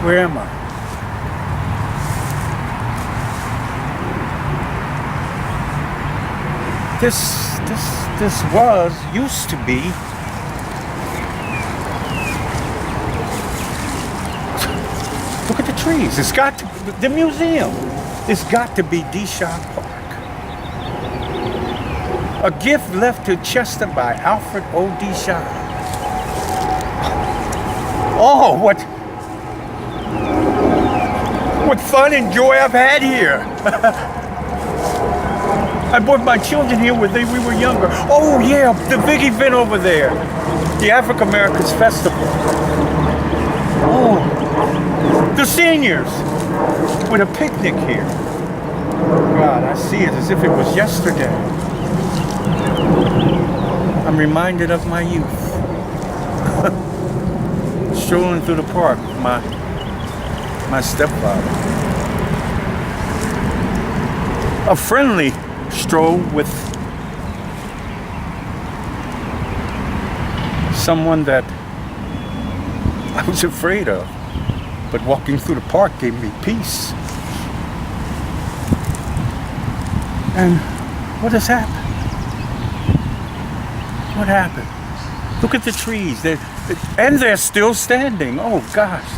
Where am I? This used to be. Look at the trees. It's got to, the museum. It's got to be Deshong Park. A gift left to Chester by Alfred O. Deshong. Oh, what fun and joy I've had here. I brought my children here when we were younger. Oh yeah, the big event over there. The African Americans Festival. Oh, the seniors with a picnic here. God, I see it as if it was yesterday. I'm reminded of my youth. Strolling through the park with my stepfather. A friendly stroll with someone that I was afraid of, but walking through the park gave me peace. And what has happened? What happened? Look at the trees. They're still standing. Oh gosh.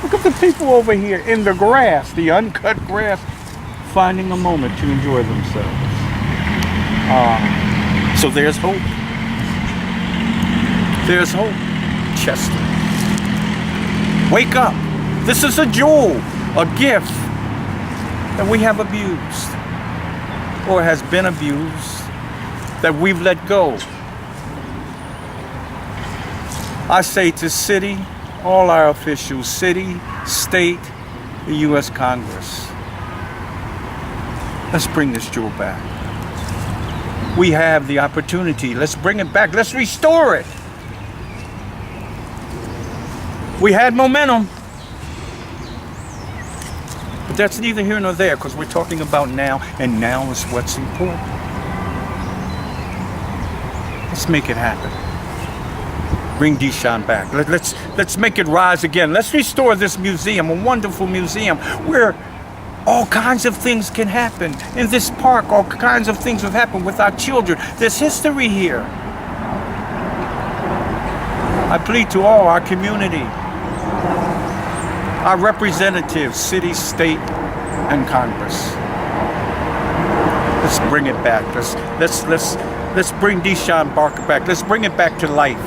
Look at the people over here in the grass, the uncut grass, finding a moment to enjoy themselves. So there's hope. There's hope, Chester. Wake up. This is a jewel, a gift that we have abused or has been abused, that we've let go. I say to city, all our officials, city, state, the U.S. Congress, let's bring this jewel back. We have the opportunity. Let's bring it back. Let's restore it. We had momentum. But that's neither here nor there, because we're talking about now, and now is what's important. Let's make it happen. Bring Deshong back. Let's make it rise again. Let's restore this museum, a wonderful museum where all kinds of things can happen. In this park, all kinds of things have happened with our children. There's history here. I plead to all our community, our representatives, city, state, and Congress. Let's bring it back. Let's bring Deshong Park back. Let's bring it back to life.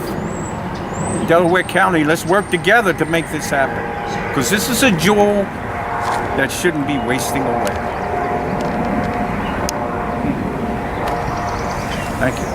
Delaware County, let's work together to make this happen. Because this is a jewel that shouldn't be wasting away. Thank you.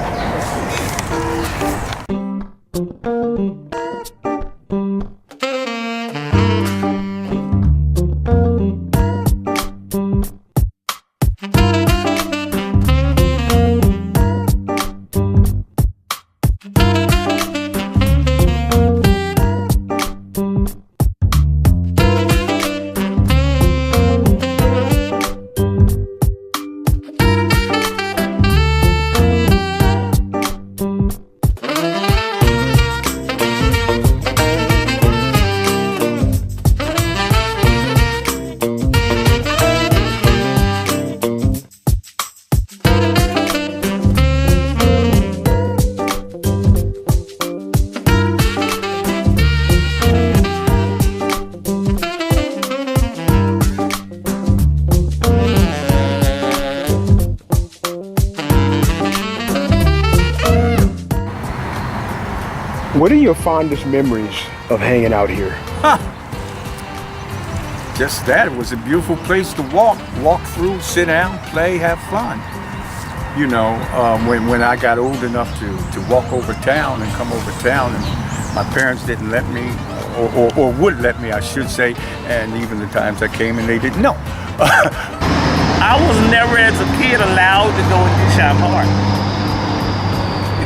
What are your fondest memories of hanging out here? Just that. It was a beautiful place to walk through, sit down, play, have fun. You know, when I got old enough to walk over town and come over town, and my parents didn't let me, or would let me, I should say, and even the times I came and they didn't know. I was never as a kid allowed to go in Deshong Park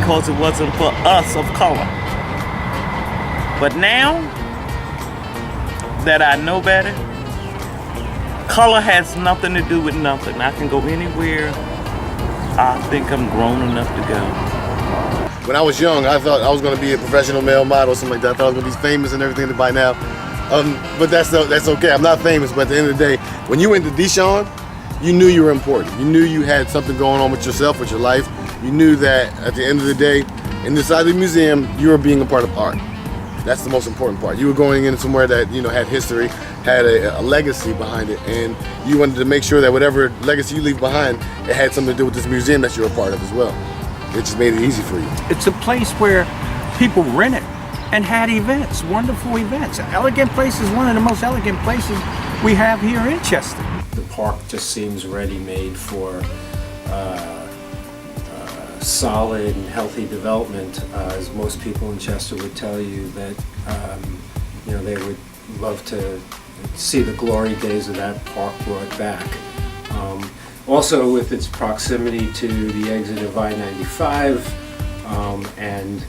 because it wasn't for us of color. But now that I know better, color has nothing to do with nothing. I can go anywhere I think I'm grown enough to go. When I was young, I thought I was going to be a professional male model or something like that. I thought I was going to be famous and everything. By now, But that's okay. I'm not famous, but at the end of the day, when you went to Deshong, you knew you were important. You knew you had something going on with yourself, with your life. You knew that at the end of the day, inside the museum, you were being a part of art. That's the most important part. You were going in somewhere that, you know, had history, had a legacy behind it, and you wanted to make sure that whatever legacy you leave behind, it had something to do with this museum that you're a part of as well. It just made it easy for you. It's a place where people rented and had events, wonderful events. Elegant Place is one of the most elegant places we have here in Chester. The park just seems ready-made for solid and healthy development, as most people in Chester would tell you that you know, they would love to see the glory days of that park brought back. Also, with its proximity to the exit of I-95 and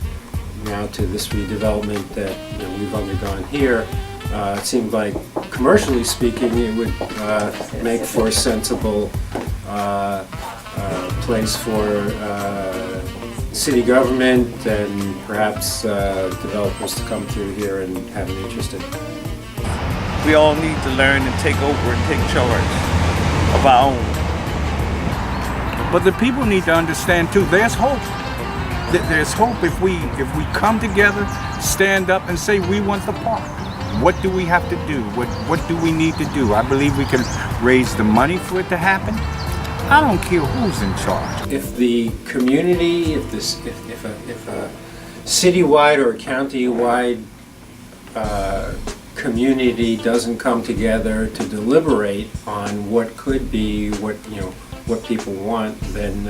now to this redevelopment that, you know, we've undergone here, it seemed like, commercially speaking, it would make for a sensible place for city government and perhaps developers to come through here and have an interest in. We all need to learn and take over and take charge of our own. But the people need to understand too, there's hope. There's hope if we come together, stand up and say we want the park. What do we have to do? What do we need to do? I believe we can raise the money for it to happen. I don't care who's in charge. If the community, if a citywide or countywide community doesn't come together to deliberate on what could be, what people want, then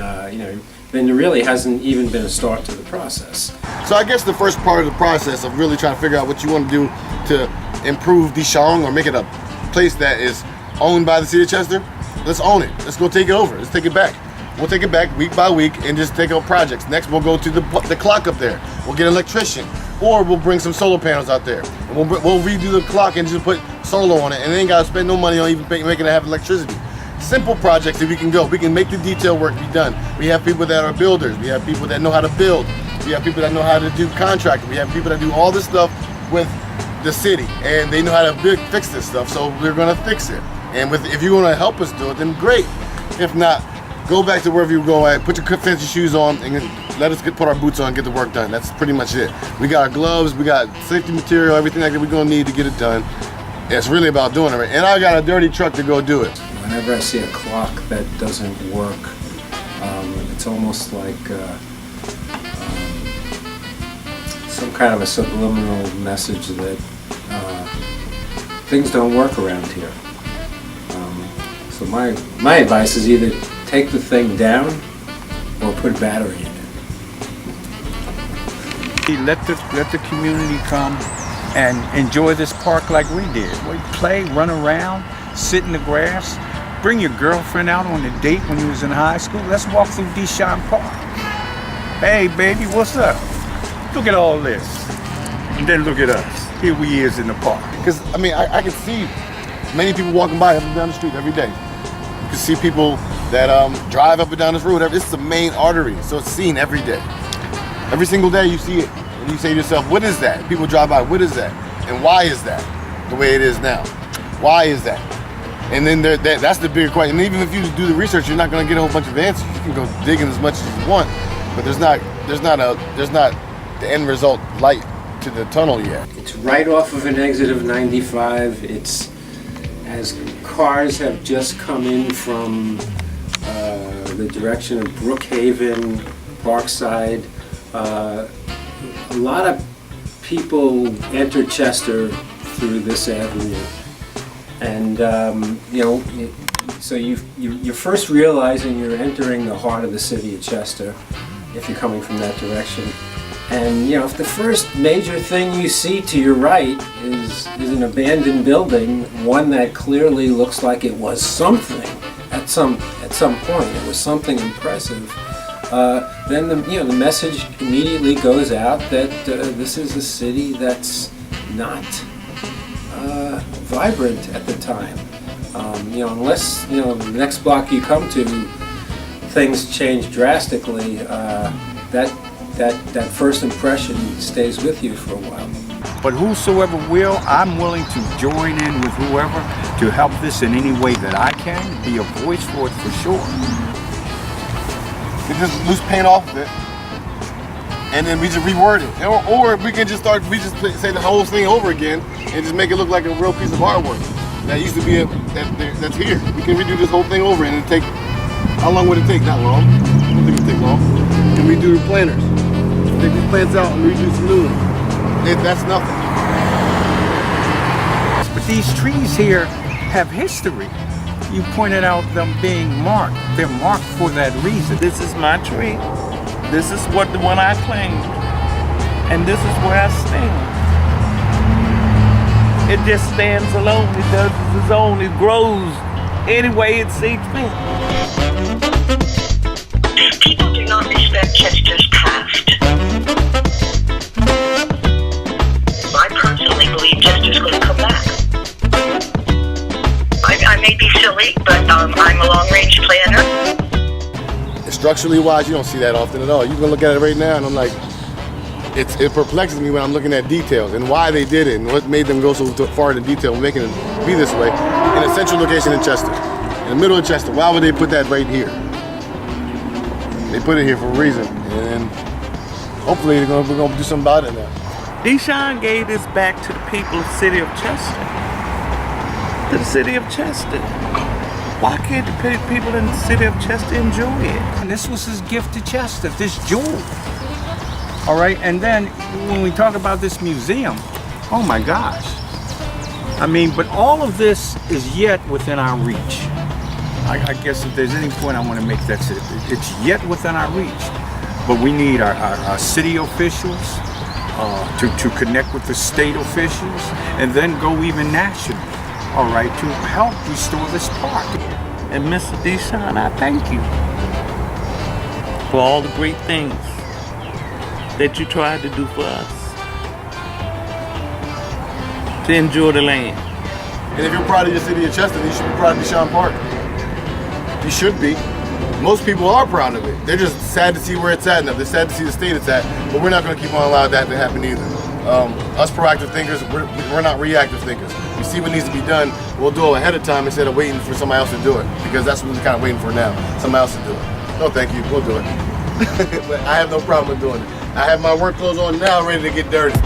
then there really hasn't even been a start to the process. So I guess the first part of the process of really trying to figure out what you want to do to improve Deshong or make it a place that is owned by the city of Chester, let's own it. Let's go take it over. Let's take it back. We'll take it back week by week and just take out projects. Next, we'll go to the clock up there. We'll get an electrician, or we'll bring some solar panels out there. And we'll redo the clock and just put solar on it, and they ain't got to spend no money on even making it have electricity. Simple projects that we can go. We can make the detail work be done. We have people that are builders. We have people that know how to build. We have people that know how to do contracting. We have people that do all this stuff with the city, and they know how to fix this stuff. So we're gonna fix it. And if you want to help us do it, then great. If not, go back to wherever you go at. Put your fancy shoes on and let us put our boots on and get the work done. That's pretty much it. We got our gloves. We got safety material. Everything like that we're gonna need to get it done. It's really about doing it. And I got a dirty truck to go do it. Whenever I see a clock that doesn't work, it's almost like some kind of a subliminal message that things don't work around here. So my advice is either take the thing down or put a battery in it. Let the community come and enjoy this park like we did. We play, run around, sit in the grass. Bring your girlfriend out on a date when you was in high school. Let's walk through Deshong Park. Hey baby, what's up? Look at all this. And then look at us. Here we is in the park. Because, I mean, I can see many people walking by up and down the street every day. You can see people that drive up and down this road. This is the main artery, so it's seen every day. Every single day you see it, and you say to yourself, what is that? People drive by, what is that? And why is that the way it is now? Why is that? And then that's the bigger question. And even if you do the research, you're not going to get a whole bunch of answers. You can go digging as much as you want, but there's not the end result light to the tunnel yet. It's right off of an exit of 95. It's as cars have just come in from the direction of Brookhaven, Parkside. A lot of people enter Chester through this avenue. And so you're first realizing you're entering the heart of the city of Chester if you're coming from that direction. And if the first major thing you see to your right is an abandoned building, one that clearly looks like it was something at some point, it was something impressive, then the message immediately goes out that this is a city that's not vibrant at the time. Unless the next block you come to, things change drastically. That first impression stays with you for a while. But whosoever will, I'm willing to join in with whoever to help this in any way that I can, be a voice for it for sure. We just loose paint off of it, and then we just reword it. Or we can just say the whole thing over again and just make it look like a real piece of artwork that used to be that's here. We can redo this whole thing over and it'll take, how long would it take? Not long. I don't think it'll take long. And redo the planters. Take these plants out and redo some new ones. That's nothing. But these trees here have history. You pointed out them being marked. They're marked for that reason. This is my tree. This is what the one I claimed. And this is where I stand. It just stands alone. It does its own. It grows any way it sees fit. People do not respect Chester's past. I personally believe Chester's going to come back. I may be silly, but I'm a long-range planner. And structurally wise, you don't see that often at all. You can look at it right now and I'm like, it perplexes me when I'm looking at details and why they did it and what made them go so far into detail, making it be this way in a central location in Chester. In the middle of Chester, why would they put that right here? They put it here for a reason, and hopefully we're gonna do something about it now. Deshong gave this back to the people of the city of Chester. To the city of Chester. Why can't the people in the city of Chester enjoy it? And this was his gift to Chester, this jewel. All right, and then when we talk about this museum, oh my gosh. I mean, but all of this is yet within our reach. I guess if there's any point I want to make, that's it. It's yet within our reach. But we need our city officials to connect with the state officials and then go even national, all right, to help restore this park. And Mr. Deshong, I thank you for all the great things that you tried to do for us. To enjoy the land. And if you're proud of your city of Chester, then you should be proud of Deshong Park. You should be. Most people are proud of it. They're just sad to see where it's at now. They're sad to see the state it's at, but we're not going to keep on allowing that to happen either. Us proactive thinkers, we're not reactive thinkers. We see what needs to be done, we'll do it ahead of time instead of waiting for somebody else to do it, because that's what we're kind of waiting for now, somebody else to do it. No thank you, we'll do it. But I have no problem with doing it. I have my work clothes on now ready to get dirty.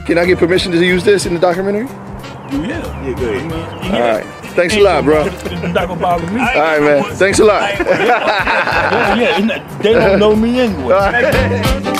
Can I get permission to use this in the documentary? Yeah, go ahead. All right. Thanks a lot, bro. All It's not gonna bother me. right, man. Thanks a lot. Yeah, they don't know me anyway. All right.